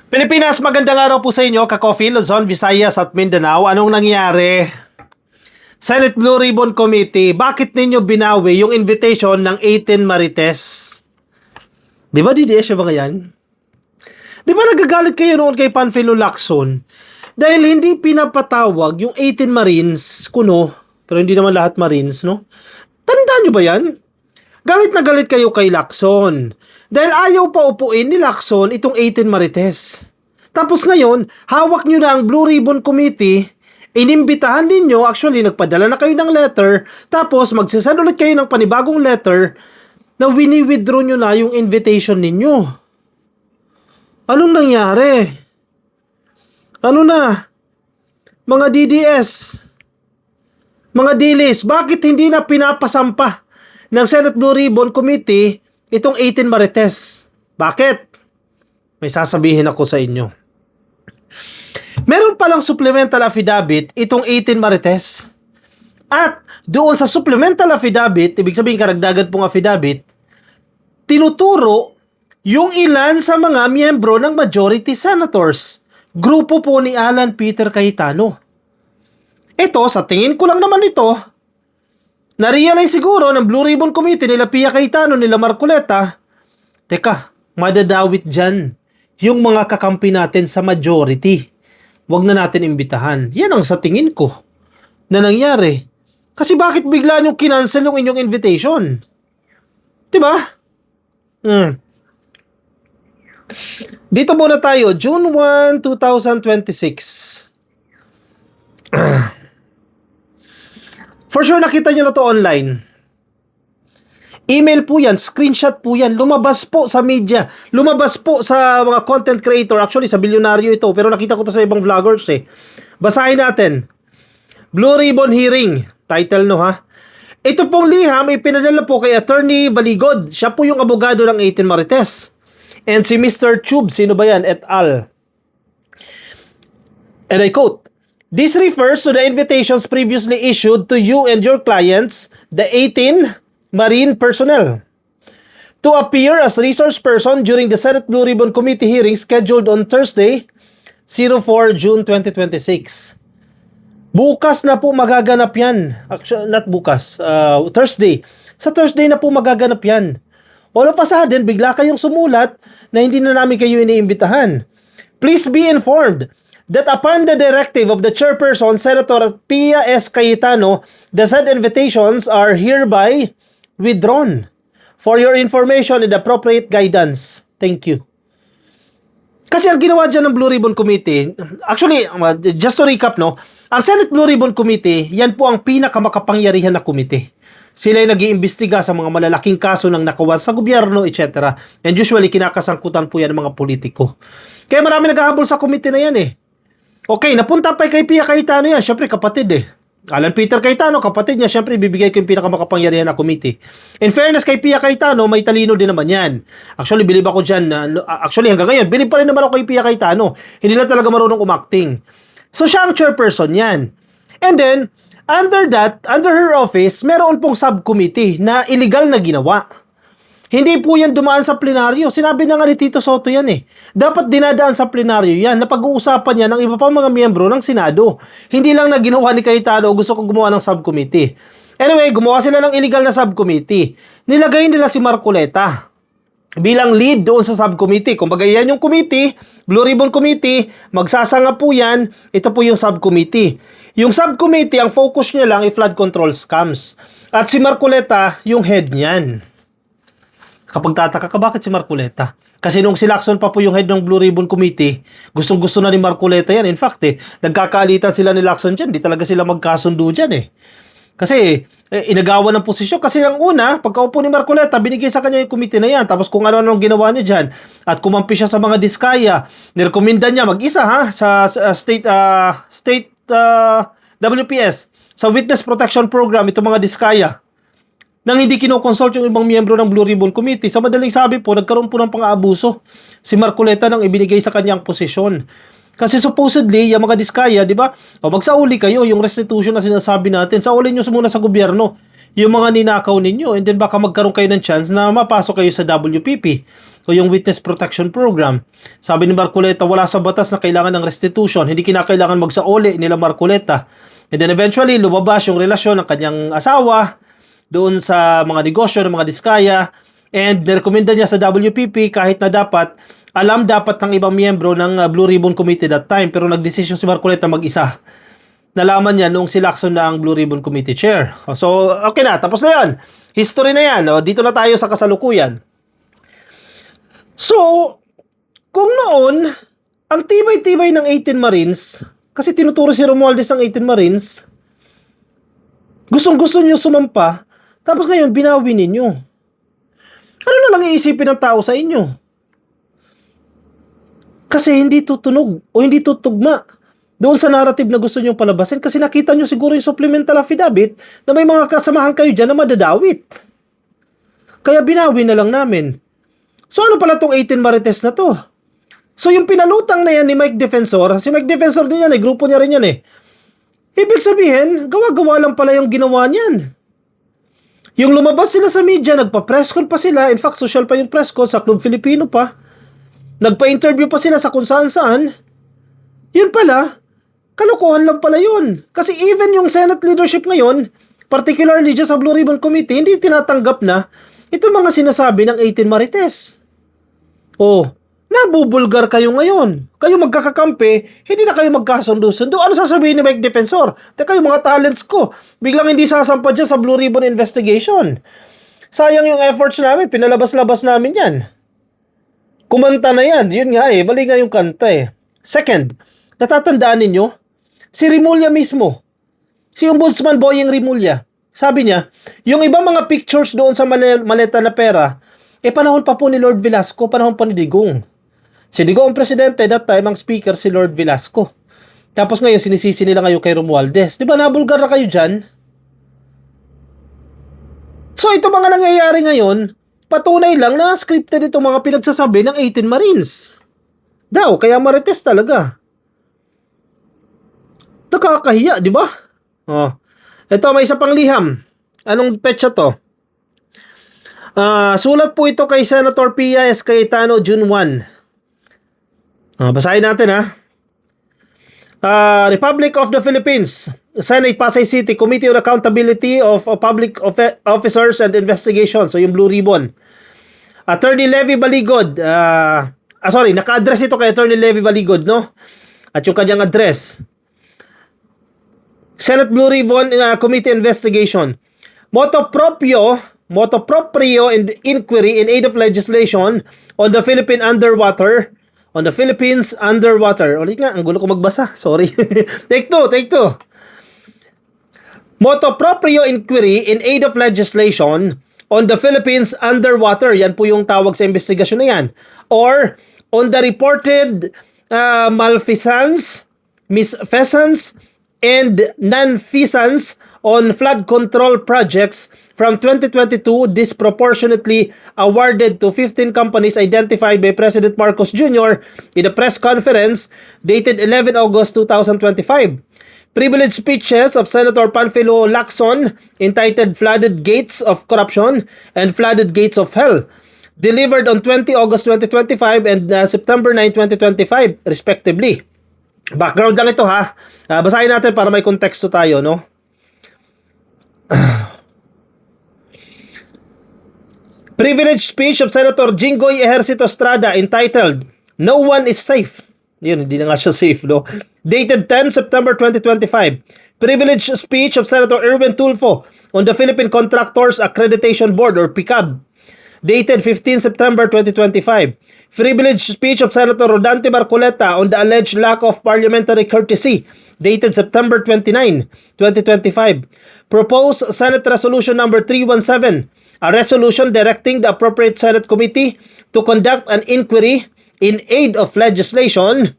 Pilipinas, magandang araw po sa inyo, ka-Coffee, Luzon, Visayas at Mindanao. Anong nangyari? Senate Blue Ribbon Committee, bakit ninyo binawi yung invitation ng 18 Marites? Di ba DDS yung mga yan? Di ba nagagalit kayo noon kay Panfilo Lacson? Dahil hindi pinapatawag yung 18 Marines, kuno, pero hindi naman lahat Marines, no? Tandaan nyo ba yan? Galit na galit kayo kay Lacson. Dahil ayaw pa upuin ni Lacson itong 18 Marites. Tapos ngayon, hawak nyo na ang Blue Ribbon Committee, inimbitahan ninyo, actually nagpadala na kayo ng letter, tapos magsasend ulit kayo ng panibagong letter na wini-withdraw nyo na yung invitation ninyo. Anong nangyari? Ano na? Mga DDS, mga DLIS, bakit hindi na pinapasampa ng Senate Blue Ribbon Committee itong 18 Marites? Bakit? May sasabihin ako sa inyo. Meron palang supplemental affidavit itong 18 Marites. At doon sa supplemental affidavit, ibig sabihin karagdagan pong affidavit, tinuturo yung ilan sa mga miyembro ng majority senators. Grupo po ni Alan Peter Cayetano. Ito, sa tingin ko lang naman ito, na-realize siguro ng Blue Ribbon Committee nila Pia Cayetano, nila Marcoleta, teka, madadawit dyan yung mga kakampi natin sa majority. Huwag na natin imbitahan. Yan ang sa tingin ko na nangyari. Kasi bakit bigla nyo kinancel yung inyong invitation? Diba? Dito muna tayo, June 1, 2026. For sure nakita nyo na to online. Email po yan, screenshot po yan, lumabas po sa media, lumabas po sa mga content creator, actually sa bilyonaryo ito, pero nakita ko to sa ibang vloggers eh. Basahin natin. Blue Ribbon Hearing, title no ha. Ito pong liham ipinadala po kay Attorney Baligod, siya po yung abogado ng 18 Marites. And si Mr. Tube, sino ba yan, et al. And I quote, "This refers to the invitations previously issued to you and your clients, the 18 Marine personnel, to appear as resource person during the Senate Blue Ribbon Committee hearing scheduled on Thursday, 04 June 2026. Bukas na po magaganap yan. Actually, not bukas. Thursday. Sa Thursday na po magaganap yan. All of a sudden, bigla kayong sumulat na hindi na namin kayo iniimbitahan. Please be informed that upon the directive of the chairperson, Senator Pia S. Cayetano, the said invitations are hereby withdrawn. For your information and appropriate guidance. Thank you." Kasi ang ginawa dyan ng Blue Ribbon Committee, actually, just to recap, no, ang Senate Blue Ribbon Committee, yan po ang pinakamakapangyarihan na komite. Sila ay nag-iimbestiga sa mga malalaking kaso ng nakawan sa gobyerno, etc. And usually, kinakasangkutan po yan ng mga politiko. Kaya marami naghahabol sa komite na yan eh. Okay, napunta pa kay Pia Cayetano yan. Siyempre, kapatid eh. Alan Peter Cayetano, kapatid niya, siyempre, bibigay ko yung pinakamakapangyarihan na komite. In fairness kay Pia Cayetano, may talino din naman yan. Actually, bilib ako dyan. Actually, hanggang ngayon, bilib pa rin naman ako kay Pia Cayetano. Hindi lang talaga marunong umacting. So, siya ang chairperson yan. And then, under her office, meron pong subcommittee na illegal na ginawa. Hindi po yan dumaan sa plenaryo. Sinabi na nga ni Tito Soto yan eh. Dapat dinadaan sa plenaryo yan. Napag-uusapan yan ng iba pang mga miyembro ng Senado. Hindi lang na ginawa ni Cayetano, gusto ko gumawa ng subcommittee. Anyway, gumawa sila ng illegal na subcommittee. Nilagay nila si Marcoleta bilang lead doon sa subcommittee. Kung bagay yan yung committee, Blue Ribbon Committee, magsasanga po yan, ito po yung subcommittee. Yung subcommittee, ang focus niya lang ay flood control scams. At si Marcoleta, yung head niyan. Kapag tataka ka, bakit si Marcoleta? Kasi nung si Lacson pa po yung head ng Blue Ribbon Committee, gustong-gusto na ni Marcoleta yan. In fact, nagkakaalitan sila ni Lacson dyan. Di talaga sila magkasundo dyan eh. Kasi, inagawa ng posisyon. Kasi ang una, pagkaupo ni Marcoleta, binigay sa kanya yung committee na yan. Tapos kung ano-anong ginawa niya dyan. At kumampi siya sa mga diskaya. Nirekomendan niya mag-isa ha, sa state WPS. Sa Witness Protection Program, itong mga diskaya. Nang hindi kinokonsult yung ibang miyembro ng Blue Ribbon Committee. Sa madaling sabi po, nagkaroon po ng pang-aabuso si Marcoleta nang ibinigay sa kanyang posisyon. Kasi supposedly, yung mga diskaya, di ba? O magsauli kayo, yung restitution na sinasabi natin, sauli nyo muna sa gobyerno. yung mga ninakaw ninyo, and then baka magkaroon kayo ng chance na mapasok kayo sa WPP o yung Witness Protection Program. Sabi ni Marcoleta, wala sa batas na kailangan ng restitution, hindi kinakailangan magsaoli nila Marcoleta. And then eventually, lumabas yung relasyon ng kanyang asawa doon sa mga negosyo ng mga diskaya, and nirekomenda niya sa WPP kahit na alam dapat ng ibang miyembro ng Blue Ribbon Committee that time, pero nagdesisyon si Marcoleta mag-isa. Nalaman niya noong si Lacson na ang Blue Ribbon Committee Chair. So, okay na. Tapos na yan. History na yan. Dito na tayo sa kasalukuyan. So, kung noon, ang tibay-tibay ng 18 Marines, kasi tinuturo si Romualdez ng 18 Marines, gustong-gusto nyo sumampa, tapos ngayon, binawi ninyo. Ano na lang iisipin ng tao sa inyo? Kasi hindi tutunog o hindi tutugma doon sa narrative na gusto nyo palabasin, kasi nakita nyo siguro yung supplemental affidavit na may mga kasamahan kayo dyan na madadawit. Kaya binawi na lang namin. So ano pala tong 18 Marites na to? So yung pinalutang na yan ni Mike Defensor, si Mike Defensor din yan grupo niya rin yan Ibig sabihin, gawa-gawa lang pala yung ginawa niyan. Yung lumabas sila sa media, nagpa-press con pa sila, in fact social pa yung press con sa Club Filipino pa, nagpa-interview pa sila sa kung saan-saan, yun pala, kalokohan lang pala yun. Kasi even yung Senate leadership ngayon, particularly dyan sa Blue Ribbon Committee, hindi tinatanggap na ito mga sinasabi ng 18 Marites. Nabubulgar kayo ngayon. Kayo magkakakampi, hindi na kayo magkasundo-sundo. Ano sasabihin ni Mike Defensor? Teka, yung mga talents ko, biglang hindi sasampa dyan sa Blue Ribbon investigation. Sayang yung efforts namin, pinalabas-labas namin yan. Kumanta na yan, yun nga bali nga yung kanta Second, natatandaan ninyo, si Rimulya mismo, si Ombudsman Boyeng Rimulya, sabi niya, yung ibang mga pictures doon sa maleta na pera, panahon pa po ni Lord Velasco, panahon pa ni Digong. Si Digong ang presidente, that time ang speaker si Lord Velasco. Tapos ngayon, sinisisi nila ngayon kay Romualdez. Di ba, nabulgar na kayo dyan? So, ito mga nangyayari ngayon, patunay lang na scripted itong mga pinagsasabi ng 18 Marines. Kaya Marites talaga. Nakakahiya, di ba? Ito, may isa pang liham. Anong petsa to? Sulat po ito kay Senator Pia S. Cayetano, June 1. Basahin natin Republic of the Philippines, Senate Pasay City, Committee on Accountability of Public Officers and Investigations, so yung Blue Ribbon. Attorney Levy Baligod, naka-address ito kay Attorney Levy Baligod, no? At yung kanyang address. Senate Blue Ribbon Committee Investigation. Motu proprio inquiry in aid of legislation on the Philippines underwater. Ulit nga, ang gulo ko magbasa. Sorry. Take two. Motu proprio inquiry in aid of legislation on the Philippines underwater. Yan po yung tawag sa investigasyon na yan. Or on the reported malfeasance, misfeasance, and nonfeasance on flood control projects from 2022 disproportionately awarded to 15 companies identified by President Marcos Jr. in a press conference dated 11 August 2025. Privileged speeches of Senator Panfilo Lacson entitled Flooded Gates of Corruption and Flooded Gates of Hell, delivered on 20 August 2025 and September 9, 2025 respectively. Background lang ito basahin natin para may konteksto tayo, no? Privileged speech of Senator Jinggoy Ejercito Estrada entitled No One is Safe. Yun, hindi na nga siya safe, no? Dated 10 September 2025. Privileged speech of Senator Erwin Tulfo on the Philippine Contractors Accreditation Board or PICAB. Dated 15 September 2025. Privileged speech of Senator Rodante Marcoleta on the alleged lack of parliamentary courtesy. Dated September 29, 2025. Proposed Senate Resolution Number 317, a resolution directing the appropriate Senate committee to conduct an inquiry in aid of legislation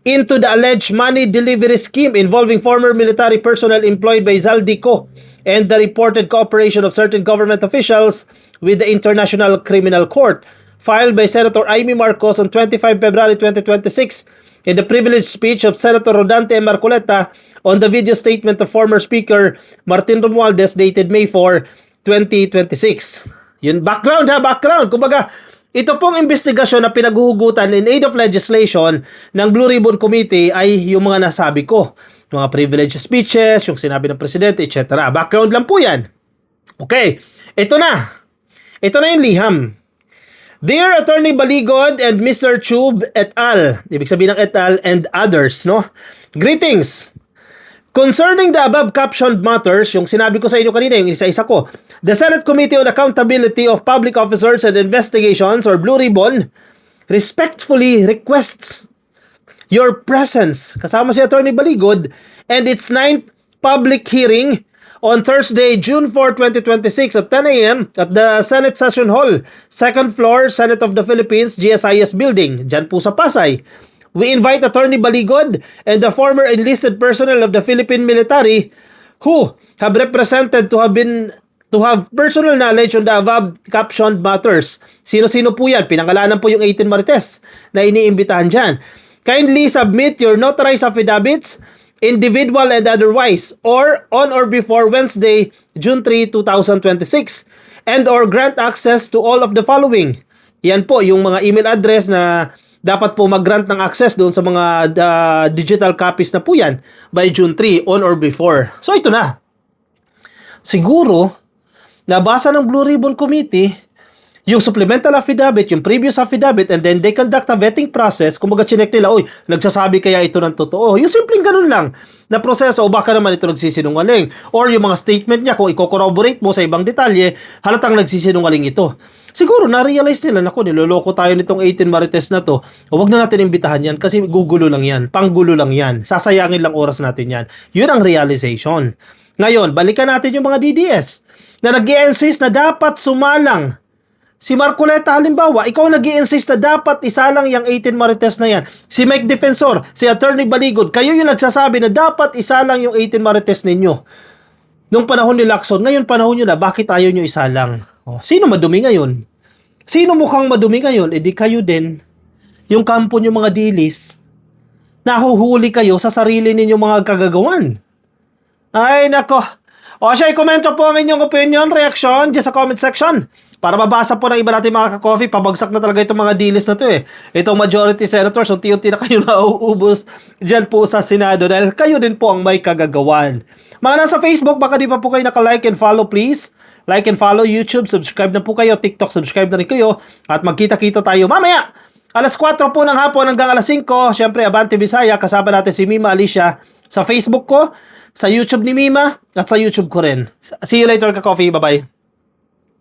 into the alleged money delivery scheme involving former military personnel employed by Zaldico and the reported cooperation of certain government officials with the International Criminal Court. filed by Senator Amy Marcos on 25 February 2026 in the privileged speech of Senator Rodante Marcoleta on the video statement of former Speaker Martin Romualdez dated May 4, 2026. Yun, background. Kumbaga, ito pong investigasyon na pinaghuhugutan in aid of legislation ng Blue Ribbon Committee ay yung mga nasabi ko. Mga privileged speeches, yung sinabi ng presidente, etc. Background lang po yan. Okay, ito na. Ito na yung liham. Dear Attorney Baligod and Mr. Chub et al. Ibig sabihin ng et al. And others, no? Greetings. Concerning the above captioned matters, yung sinabi ko sa inyo kanina, yung isa-isa ko, the Senate Committee on Accountability of Public Officers and Investigations, or Blue Ribbon, respectfully requests your presence, kasama si Attorney Baligod, and its 9th public hearing on Thursday, June 4, 2026 at 10 a.m. at the Senate Session Hall, 2nd floor, Senate of the Philippines, GSIS Building, dyan po sa Pasay. We invite Attorney Baligod and the former enlisted personnel of the Philippine military who have represented to have personal knowledge on the above captioned matters. Sino-sino po yan? Pinangalanan po yung 18 Marites na iniimbitahan dyan. Kindly submit your notarized affidavits, individual and otherwise, or on or before Wednesday, June 3, 2026, and or grant access to all of the following. Yan po yung mga email address na dapat po mag-grant ng access doon sa mga digital copies na po yan by June 3, on or before. So ito na. Siguro, nabasa ng Blue Ribbon Committee yung supplemental affidavit, yung previous affidavit, and then they conduct a vetting process. Kung chinek nila, oy, nagsasabi kaya ito ng totoo. Yung simpleng ganun lang na proseso, o baka naman ito nagsisinungaling. Or yung mga statement niya, kung i-corroborate mo sa ibang detalye, halatang nagsisinungaling ito. Siguro, na-realize nila, naku, niloloko tayo nitong 18 Marites na to. O wag na natin imbitahan yan kasi gugulo lang yan. Panggulo lang yan. Sasayangin lang oras natin yan. Yun ang realization. Ngayon, balikan natin yung mga DDS na nag-i-insist na dapat sumalang. Si Marcoleta halimbawa, ikaw nag-i-insist na dapat isalang yung 18 Marites na yan. Si Mike Defensor, si Attorney Baligod, kayo yung nagsasabi na dapat isalang yung 18 Marites ninyo. Nung panahon ni Lacson, ngayon panahon nyo na, bakit ayaw nyo isalang? Oh, sino madumi ngayon? Sino mukhang madumi ngayon? E di kayo din. Yung kampo nyo mga dilis, nahuhuli kayo sa sarili ninyong mga kagagawan. Ay, nako. O siya, i-komento po ang inyong opinion, reaction dyan sa comment section. Para mabasa po ng iba natin mga ka-coffee, pabagsak na talaga itong mga dilis na to eh. Itong majority senators, unti-unti na kayo nauubos dyan po sa Senado dahil kayo din po ang may kagagawan. Mga nasa Facebook, baka di pa po kayo naka-like and follow, please. Like and follow YouTube, subscribe na po kayo. TikTok, subscribe na rin kayo. At magkita-kita tayo mamaya. Alas 4 po ng hapon hanggang alas 5. Siyempre, Abante Bisaya, kasama natin si Mima Alicia sa Facebook ko, sa YouTube ni Mima, at sa YouTube ko rin. See you later ka-coffee. Bye-bye.